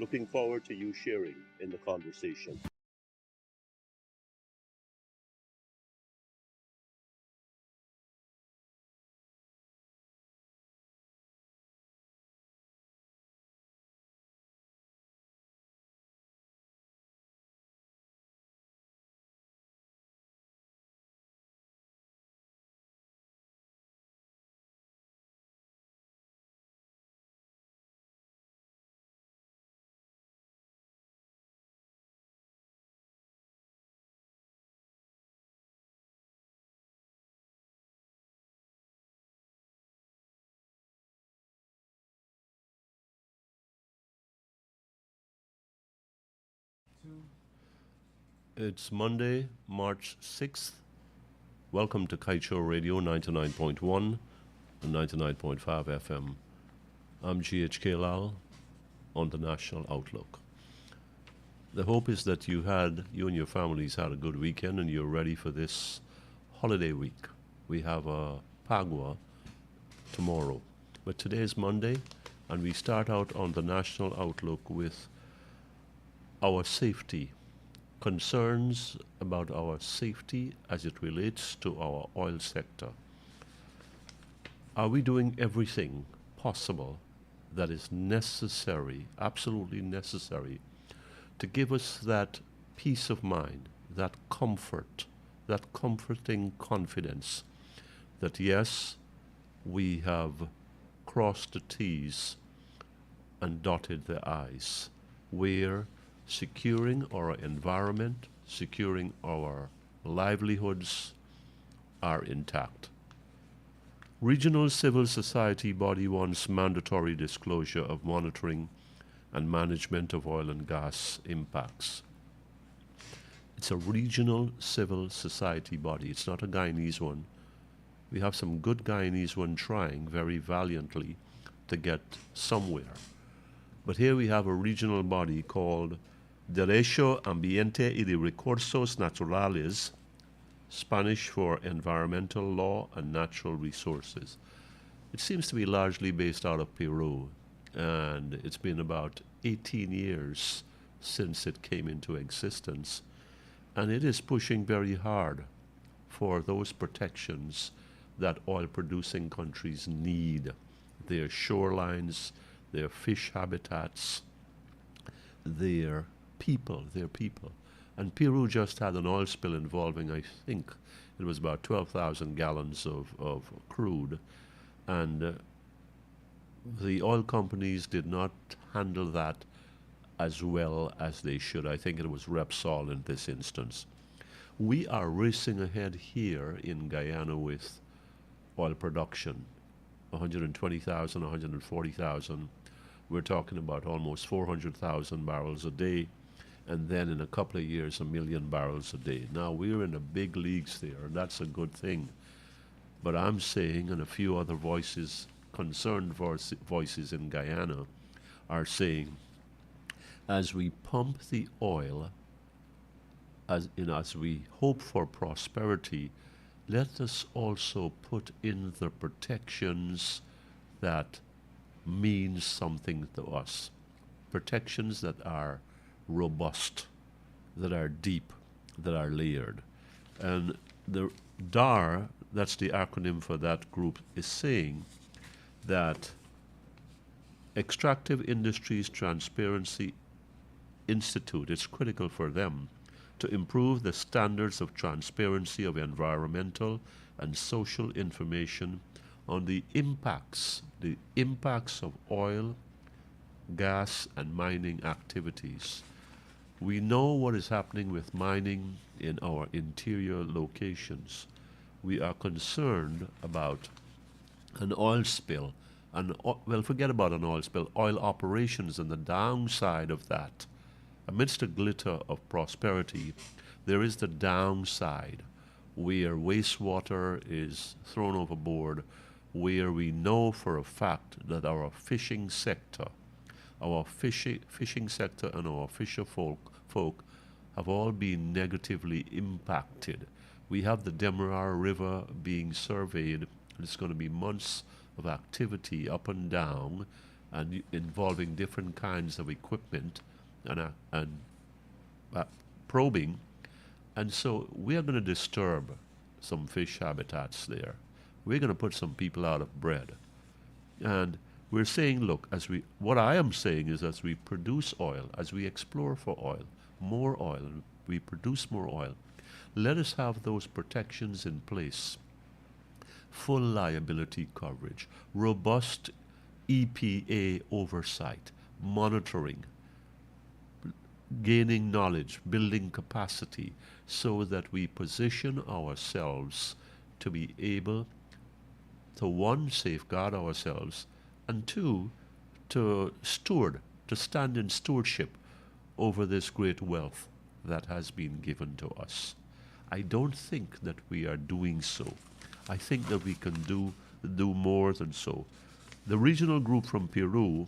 Looking forward to you sharing in the conversation. It's Monday, March 6th. Welcome to Kaieteur Radio 99.1 and 99.5 FM. I'm GHK Lal on the National Outlook. The hope is that you and your families had a good weekend and you're ready for this holiday week. We have a Pagua tomorrow, but today is Monday and we start out on the National Outlook with our safety, concerns about our safety as it relates to our oil sector. Are we doing everything possible that is necessary, absolutely necessary, to give us that peace of mind, that comfort, that comforting confidence that yes, we have crossed the T's and dotted the I's. We're securing our environment, securing our livelihoods are intact. Regional civil society body wants mandatory disclosure of monitoring and management of oil and gas impacts. It's a regional civil society body. It's not a Guyanese one. We have some good Guyanese one trying very valiantly to get somewhere. But here we have a regional body called Derecho Ambiente y de Recursos Naturales, Spanish for Environmental Law and Natural Resources. It seems to be largely based out of Peru, and it's been about 18 years since it came into existence, and it is pushing very hard for those protections that oil-producing countries need. Their shorelines, their fish habitats, their people. And Peru just had an oil spill involving, I think, it was about 12,000 gallons of crude. And the oil companies did not handle that as well as they should. I think it was Repsol in this instance. We are racing ahead here in Guyana with oil production, 120,000, 140,000. We're talking about almost 400,000 barrels a day, and then in a couple of years, 1 million barrels a day. Now, we're in the big leagues there, and that's a good thing. But I'm saying, and a few other voices, concerned voices in Guyana, are saying, as we pump the oil, as we hope for prosperity, let us also put in the protections that mean something to us. Protections that are robust, that are deep, that are layered. And the DAR, that's the acronym for that group, is saying that Extractive Industries Transparency Institute, it's critical for them to improve the standards of transparency of environmental and social information on the impacts of oil, gas, and mining activities. We know what is happening with mining in our interior locations. We are concerned about an oil spill, well, forget about an oil spill, oil operations and the downside of that. Amidst the glitter of prosperity, there is the downside where wastewater is thrown overboard, where we know for a fact that our fishing sector and our fisher folk have all been negatively impacted. We have the Demerara River being surveyed. It's going to be months of activity up and down, and involving different kinds of equipment and probing. And so we are going to disturb some fish habitats there. We're going to put some people out of bread. And we're saying, look, what I am saying is, as we produce oil, as we explore for oil, more oil, we produce more oil, let us have those protections in place. Full liability coverage, robust EPA oversight, monitoring, gaining knowledge, building capacity, so that we position ourselves to be able to, one, safeguard ourselves, and two, to stand in stewardship over this great wealth that has been given to us. I don't think that we are doing so. I think that we can do more than so. The regional group from Peru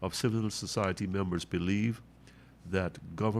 of civil society members believe that government